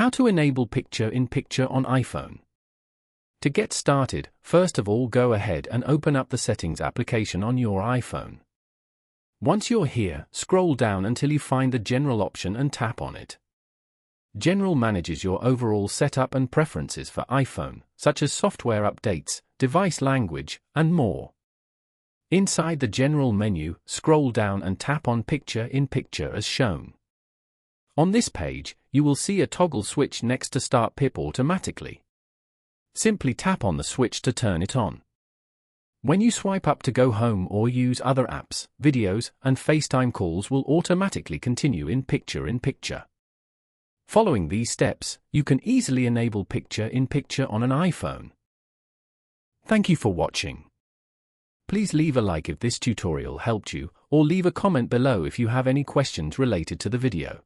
How to enable picture-in-picture on iPhone. To get started, first of all go ahead and open up the Settings application on your iPhone. Once you're here, scroll down until you find the General option and tap on it. General manages your overall setup and preferences for iPhone, such as software updates, device language, and more. Inside the General menu, scroll down and tap on Picture-in-Picture as shown. On this page, you will see a toggle switch next to Start PIP automatically. Simply tap on the switch to turn it on. When you swipe up to go home or use other apps, videos, and FaceTime calls will automatically continue in picture-in-picture. Following these steps, you can easily enable picture-in-picture on an iPhone. Thank you for watching. Please leave a like if this tutorial helped you, or leave a comment below if you have any questions related to the video.